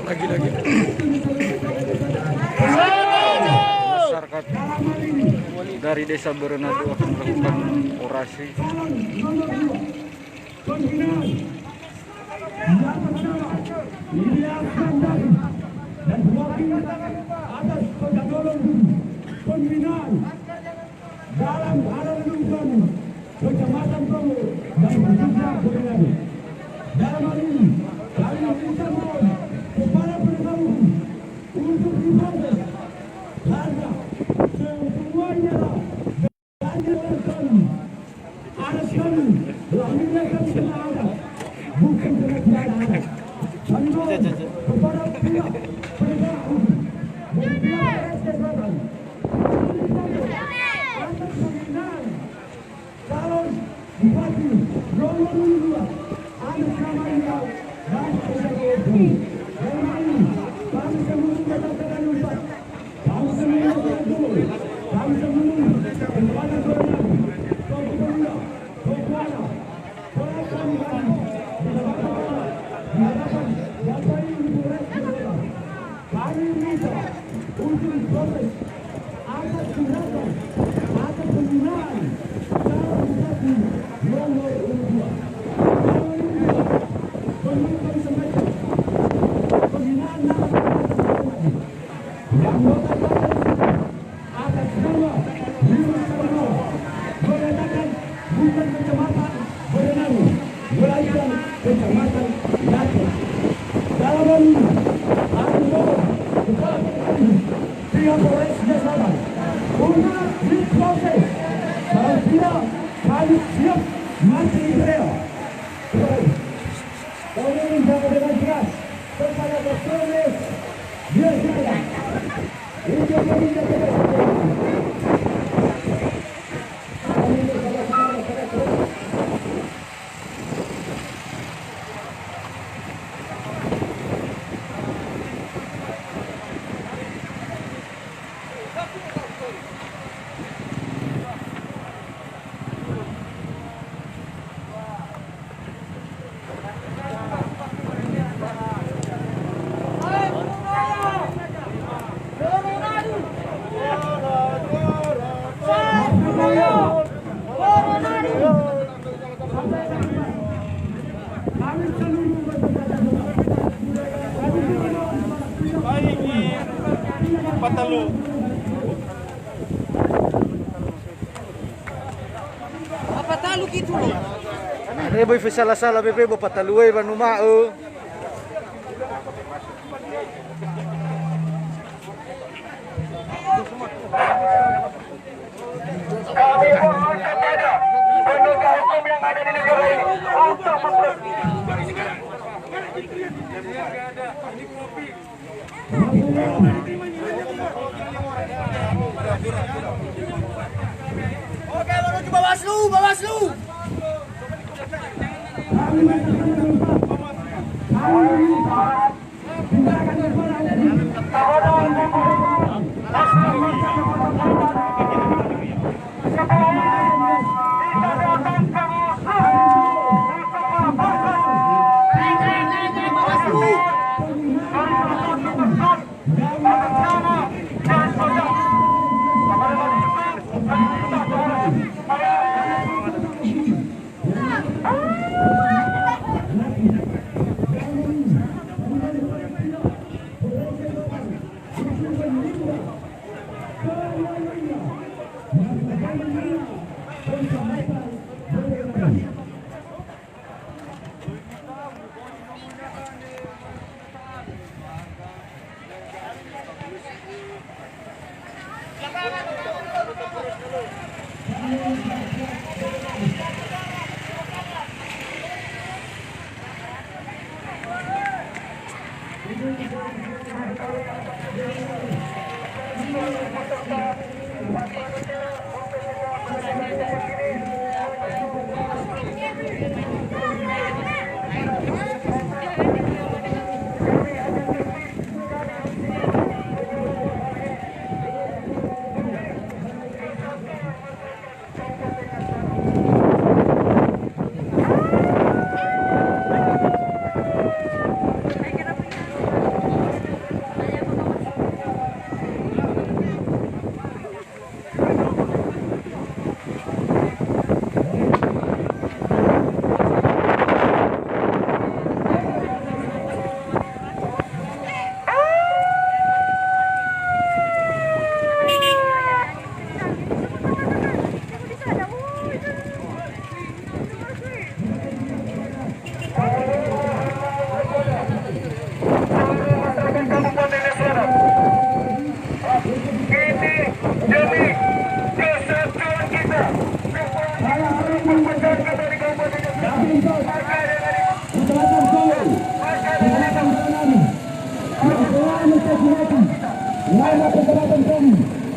Lagi-lagi. Masyarakat dari Desa Berenadu akan melakukan orasi. Dan mewakili atas pengaduan pembinaan dalam hal-hal Kecamatan Promo dan Desa Berenadu. Dalam hal ini kami meminta mohon kepada penegak hukum untuk diproses karena semuanya ganjaran kami, anak kami, lahirnya kami kena ada, bukan kena tidak ada. Kami mohon kepada pihak penegak hukum dan pihak RT atas pembinaan calon bupati nomor 2 atas nama dia dan penegak hukum. Dalam hal ini kami semua katakan lupa, kami semua berdua, kami semua kepada Berenadu, Keputusan, Kepuana, Keputusan kami di hadapan Bapak Ibu Rektor, kami minta untuk proses atas tindakan atas penggunaan calon bupati nomor 2. Penggunaan semacam penggunaan nama yang mengatakan atas nama Yunus Sarno mengatakan bukan Kecamatan Berenadu, melainkan Kecamatan Yati. Dalam hal ini, aku mohon kepada pihak Polres Selatan untuk diproses. Kalau tidak, kami siap mati di beliau. Kami minta dengan keras kepada Polres dia saya untuk meminta kepada Patalu. Apa talu gitu loh? Ano boy salah-salah bebe bo pataluay ba numao. kami mohon kepada penegak hukum yang ada di negara ini untuk Oke, menuju Bawaslu, Bawaslu.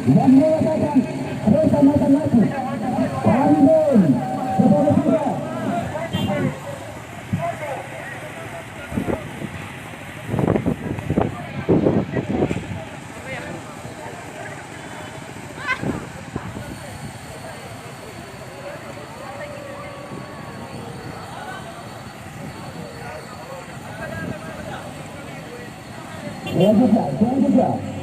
dan mengatakan rencana mati. Ambon kepada kita. Selanjutnya